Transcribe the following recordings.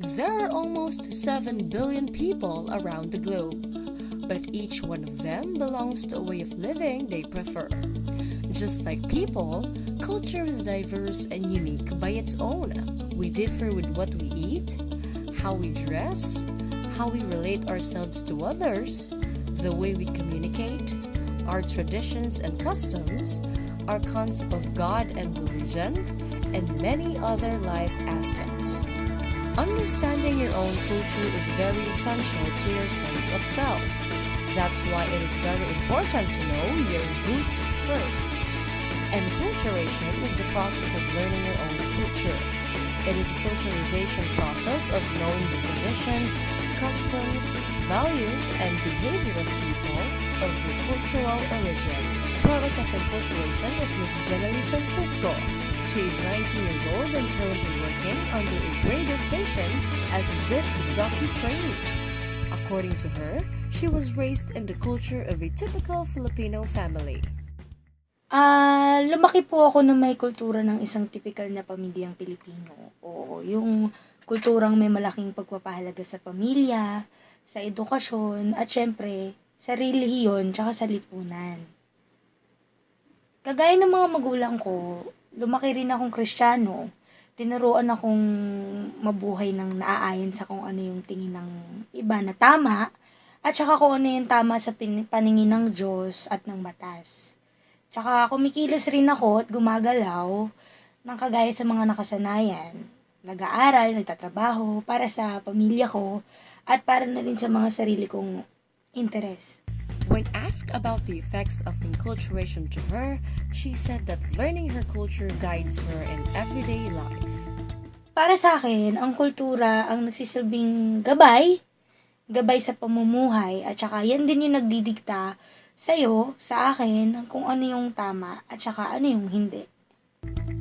There are almost 7 billion people around the globe, but each one of them belongs to a way of living they prefer. Just like people, culture is diverse and unique by its own. We differ with what we eat, how we dress, how we relate ourselves to others, the way we communicate, our traditions and customs, our concept of God and religion, and many other life aspects. Understanding your own culture is very essential to your sense of self. That's why it is very important to know your roots first. Enculturation is the process of learning your own culture. It is a socialization process of knowing the tradition, customs, values, and behavior of people of your cultural origin. Product of enculturation is Miss Jenny Francisco. She is 19 years old and currently working under a radio station as a disc jockey trainee. According to her, she was raised in the culture of a typical Filipino family. Lumaki po ako na may kultura ng isang tipikal na pamilyang Pilipino. Oo, yung kulturang may malaking pagpapahalaga sa pamilya, sa edukasyon, at syempre, sa relihiyon tsaka sa lipunan. Kagaya ng mga magulang ko, lumaki rin akong Kristiyano. Tinuruan akong mabuhay ng naaayon sa kung ano yung tingin ng iba na tama, at saka kung ano yung tama sa paningin ng Diyos at ng batas. Tsaka kumikilos rin ako at gumagalaw ng kagaya sa mga nakasanayan. Nag-aaral, nagtatrabaho para sa pamilya ko at para na rin sa mga sarili kong interes. When asked about the effects of enculturation to her, she said that learning her culture guides her in everyday life. Para sa akin, ang kultura ang nagsisilbing gabay sa pamumuhay at saka yan din yung nagdidikta sa'yo, sa akin, kung ano yung tama at saka ano yung hindi.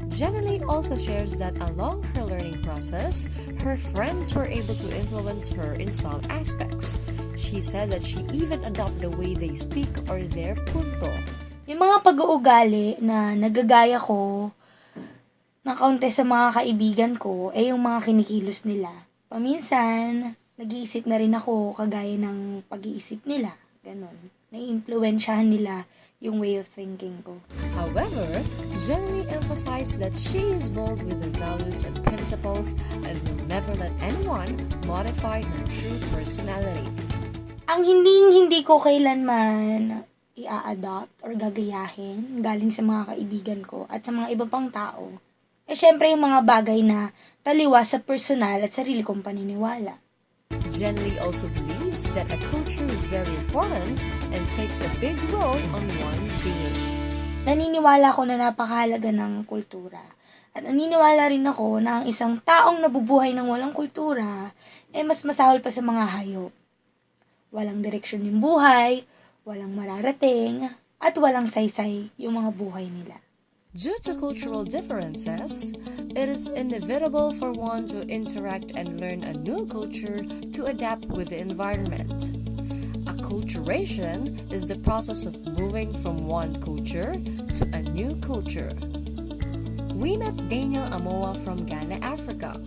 Jenny also shares that along her learning process, her friends were able to influence her in some aspects. She said that she even adopted the way they speak or their punto. Yung mga pag-uugali na nagagaya ko ng kaunti sa mga kaibigan ko, yung mga kinikilos nila. Paminsan, nag-iisip na rin ako kagaya ng pag-iisip nila. Ganon. Nai-impluwensyahan nila yung way of thinking ko. However, Jenny emphasized that she is bold with her values and principles and will never let anyone modify her true personality. Ang hindi ko kailanman i-adopt or gagayahin galing sa mga kaibigan ko at sa mga iba pang tao, syempre yung mga bagay na taliwas sa personal at sarili kong paniniwala. Jenny also believes that a culture is very important and takes a big role on one's being. Naniniwala ako na napakahalaga ng kultura. At naniniwala rin ako na ang isang taong nabubuhay ng walang kultura mas masahol pa sa mga hayop. Walang direksyon yung buhay, walang mararating, at walang saysay yung mga buhay nila. Due to cultural differences, it is inevitable for one to interact and learn a new culture to adapt with the environment. Acculturation is the process of moving from one culture to a new culture. We met Daniel Amoa from Ghana, Africa.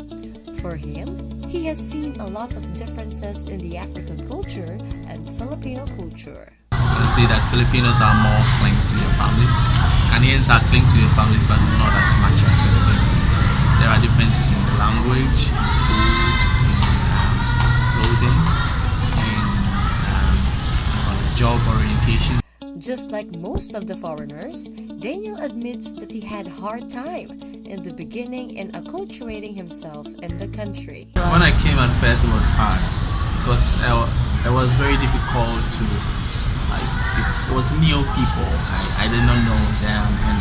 For him, he has seen a lot of differences in the African culture and Filipino culture. I would say that Filipinos are more linked to their families. Ghanaians are linked to their families, but not as much as Filipinos. There are differences in the language, in food, in clothing, in job orientation. Just like most of the foreigners, Daniel admits that he had a hard time in the beginning in acculturating himself in the country. When I came at first, it was hard because it was very difficult to. It was new people. I did not know them, and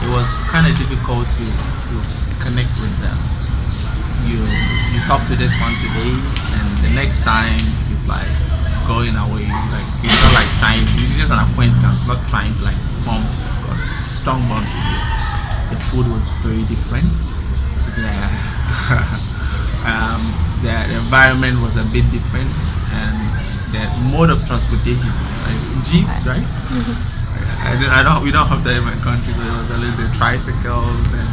it was kind of difficult to connect with them. You talk to this one today, and the next time it's like going away. Like it's not like trying. It's just an acquaintance, not trying to like form strong bonds with you. The food was very different. Yeah. The environment was a bit different, and the mode of transportation, like jeeps, right? Mm-hmm. We don't have that in my country. But it was a little bit tricycles, and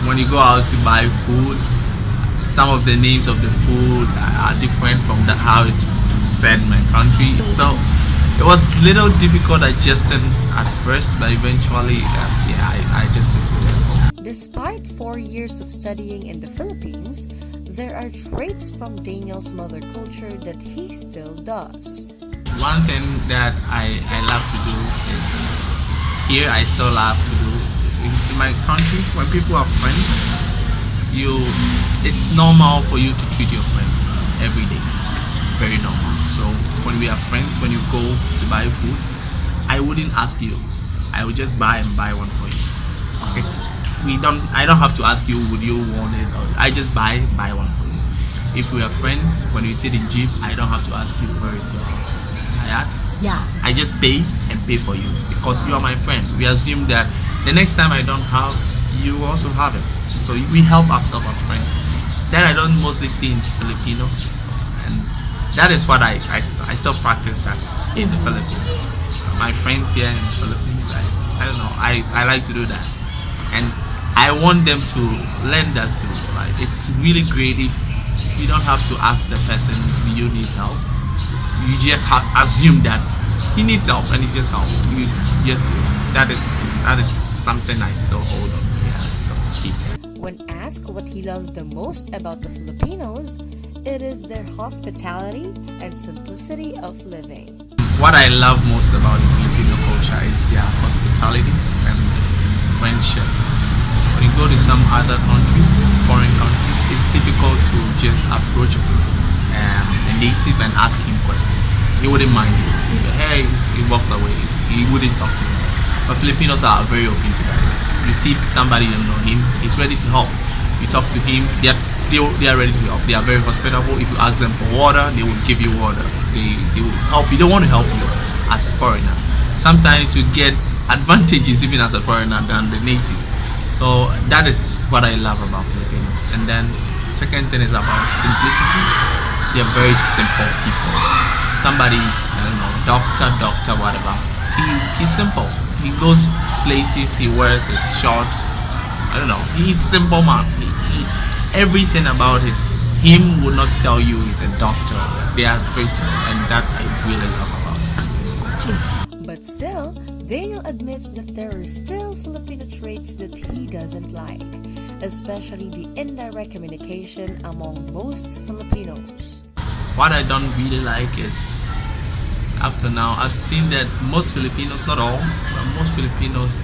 when you go out to buy food, some of the names of the food are different from how it's said in my country. So it was a little difficult adjusting at first, but eventually, I adjusted to it. Despite 4 years of studying in the Philippines, there are traits from Daniel's mother culture that he still does. One thing that I love to do is, here I still love to do, in my country, when people are friends, it's normal for you to treat your friend every day. It's very normal. So when we are friends, when you go to buy food, I wouldn't ask you. I would just buy one for you. I don't have to ask you, would you want it? Or I just buy one for you. If we are friends, when we sit in gym, I don't have to ask you where is your ayat. Yeah. I just pay and pay for you because you are my friend. We assume that the next time I don't have, you also have it. So we help ourselves as friends. That I don't mostly see in Filipinos, and that is what I still practice that in the Philippines. My friends here in the Philippines, I don't know, I like to do that, and I want them to learn that too. Like, it's really great if you don't have to ask the person, do you need help? You just assume that he needs help and you just help. You just do it. That is something I still hold on. Yeah, I still keep. When asked what he loves the most about the Filipinos, it is their hospitality and simplicity of living. What I love most about the Filipino culture is their hospitality and friendship. When you go to some other countries, foreign countries, it's difficult to just approach a native and ask him questions. He wouldn't mind it. Hey, he walks away. He wouldn't talk to you. But Filipinos are very open to that. You see somebody, you know him, he's ready to help. You talk to him, they are ready to help. They are very hospitable. If you ask them for water, they will give you water. They will help you. They want to help you as a foreigner. Sometimes you get advantages even as a foreigner than the native. So that is what I love about Filipinos. And then the second thing is about simplicity. They are very simple people. Somebody's, I don't know, doctor, whatever. He's simple. He goes places, he wears his shorts. I don't know. He's a simple man. Everything about him would not tell you he's a doctor. They are very simple, and that I really love about him. But still, Daniel admits that there are still Filipino traits that he doesn't like, especially the indirect communication among most Filipinos. What I don't really like is, up to now, I've seen that most Filipinos, not all, but most Filipinos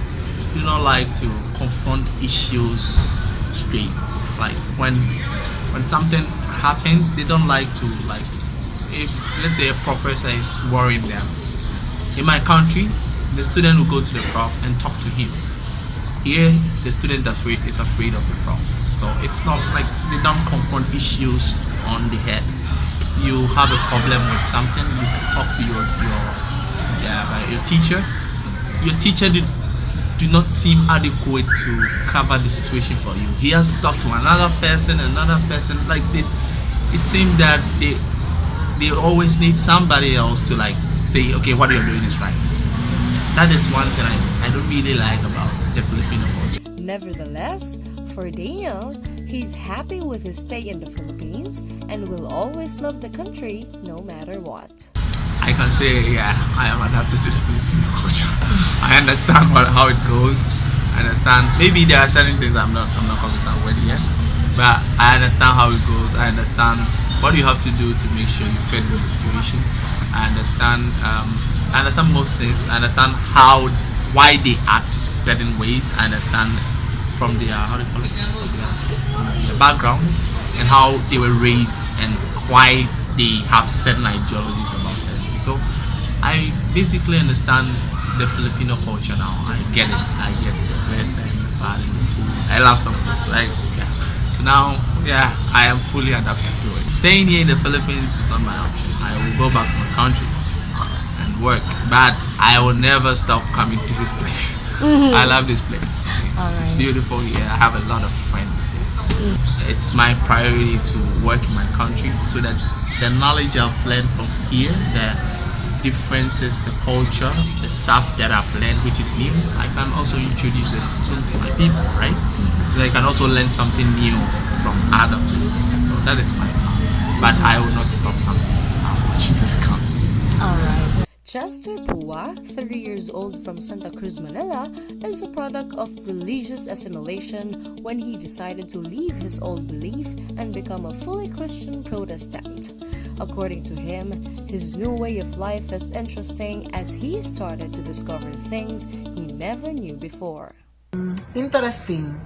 do not like to confront issues straight. Like when something happens, they don't like to, like, if let's say a professor is worrying them. In my country, the student will go to the prof and talk to him. Here, the student is afraid of the prof. So it's not like they don't confront issues on the head. You have a problem with something, you can talk to your teacher. Your teacher do not seem adequate to cover the situation for you. He has to talk to another person. Like it seems that they always need somebody else to like say, okay, what you're doing is right. That is one thing I don't really like about the Filipino culture. Nevertheless, for Daniel, he's happy with his stay in the Philippines and will always love the country no matter what. I can say, yeah, I am adapted to the Filipino culture. I understand how it goes. I understand. Maybe there are certain things I'm not concerned with yet, but I understand how it goes. I understand what you have to do to make sure you fit the situation. I understand most things. I understand why they act certain ways. I understand from their their background and how they were raised and why they have certain ideologies about certain things. So I basically understand the Filipino culture now. I get it. The dress and the bad and the food. I love some of it. Like, yeah. Now, yeah, I am fully adapted to it. Staying here in the Philippines is not my option. I will go back to my country and work, but I will never stop coming to this place. I love this place. It's beautiful here. I have a lot of friends here. It's my priority to work in my country so that the knowledge I've learned from here, the differences, the culture, the stuff that I've learned which is new, I can also introduce it to my people, right? I can also learn something new from other places. So that is my part. But I will not stop watching the account. Alright. Chester Pua, 30 years old from Santa Cruz, Manila, is a product of religious assimilation when he decided to leave his old belief and become a fully Christian Protestant. According to him, his new way of life is interesting as he started to discover things he never knew before. Interesting.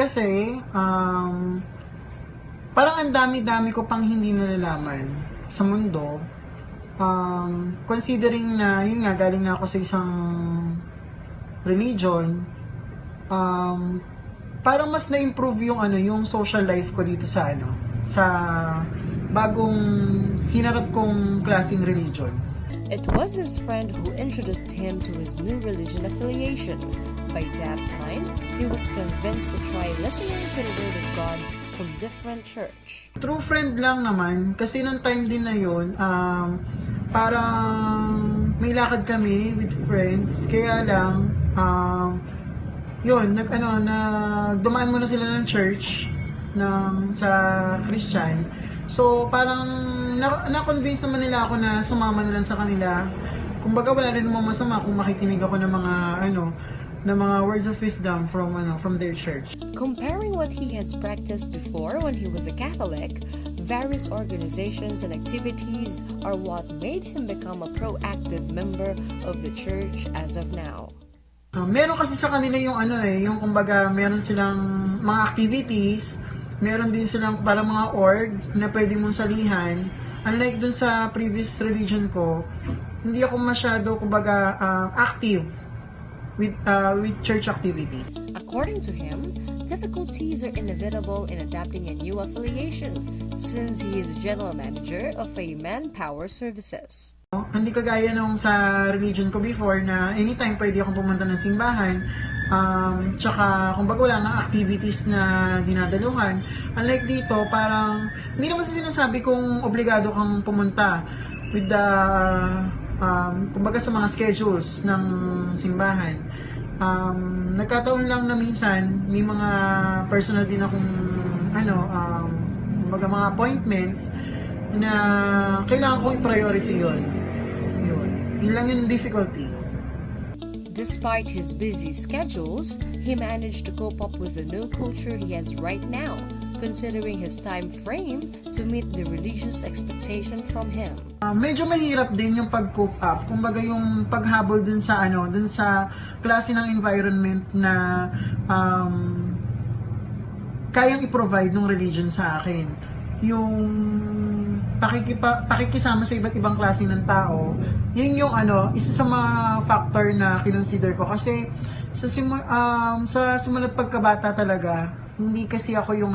Kasi, parang ang dami-dami ko pang hindi nalalaman sa mundo. Considering na, yun nga, galing na ako sa isang religion, parang mas na-improve yung yung social life ko dito sa sa bagong hinarap kong klaseng religion. It was his friend who introduced him to his new religion affiliation. By that time, he was convinced to try listening to the Word of God from different church. True friend lang naman, kasi nung time din na yun, parang may lakad kami with friends, kaya lang, yun, dumaan muna sila ng church sa Christian. So, parang na-convince naman nila ako na sumama na lang sa kanila. Kumbaga, wala rin namang masama kung makikinig ako ng mga words of wisdom from their church. Comparing what he has practiced before when he was a Catholic, various organizations and activities are what made him become a proactive member of the church as of now. Meron kasi sa kanila yung yung kumbaga meron silang mga activities, meron din silang para mga org na pwede mong salihan. Unlike dun sa previous religion ko, hindi ako masyado kumbaga active with church activities. According to him, difficulties are inevitable in adapting a new affiliation since he is general manager of a manpower services. Hindi kagaya nung sa religion ko before na anytime pwede akong pumunta ng simbahan, tsaka kumbaga wala nga activities na dinadaluhan. Unlike dito, parang hindi naman sa sinasabi kung obligado kang pumunta with the kumbaga sa mga schedules ng simbahan. Nagkataon lang na minsan may mga personal din akong kumbaga mga appointments na kailangan kong i-priority yun. Yun lang yung difficulty. Despite his busy schedules, he managed to cope up with the new culture he has right now, considering his time frame to meet the religious expectation from him. Medyo mahirap din yung pag-cope up. Kumbaga yung paghabol dun sa klase ng environment na kayang i-provide ng religion sa akin. Yung pakikisama sa iba't ibang klase ng tao, yun yung isa sa mga factor na kinonsider ko. Kasi sa simulat pagkabata talaga, hindi kasi ako yung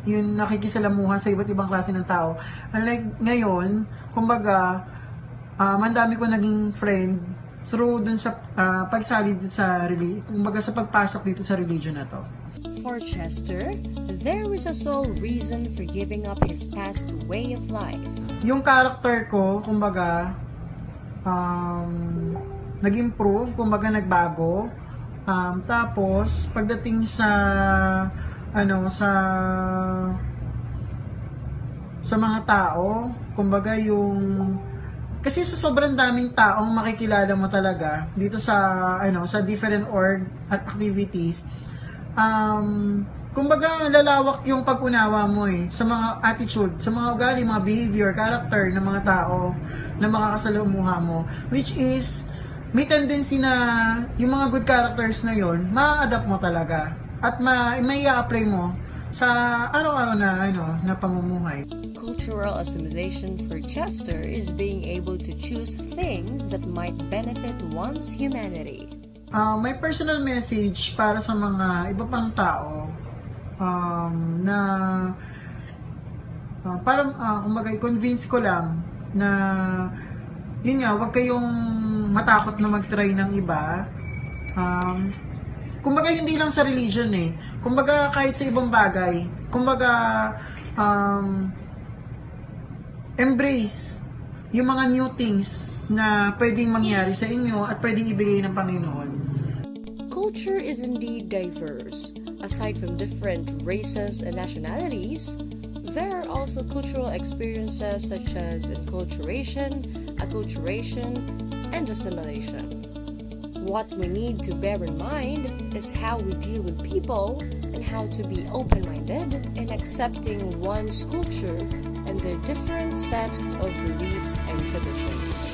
yung nakikisalamuha sa iba't ibang klase ng tao. Unlike ngayon, kumbaga, mandami ko naging friend through dun sa pagsali dun sa kumbaga sa pagpasok dito sa religion na to. For Chester, there is a sole reason for giving up his past way of life. Yung character ko, kumbaga, nag-improve, kumbaga nagbago. Tapos, pagdating sa mga tao, kumbaga kasi sa sobrang daming taong makikilala mo talaga dito sa different org at activities, kumbaga lalawak yung pag-unawa mo sa mga attitude, sa mga ugali, mga behavior, character ng mga tao na makakasalamuha mo, which is may tendency na yung mga good characters na yon ma-adapt mo talaga at may i-apply mo sa araw-araw na pamumuhay. Cultural assimilation for Chester is being able to choose things that might benefit one's humanity. May personal message para sa mga iba pang tao na parang kumbaga i-convince ko lang na yun nga, wag kayong matakot na mag-try ng iba. Kumbaga hindi lang sa religion kumbaga kahit sa ibang bagay, kumbaga embrace yung mga new things na pwedeng mangyari sa inyo at pwedeng ibigay ng Panginoon. Culture is indeed diverse, Aside from different races and nationalities, there are also cultural experiences such as enculturation, acculturation, and assimilation. What we need to bear in mind is how we deal with people and how to be open-minded in accepting one's culture and their different set of beliefs and traditions.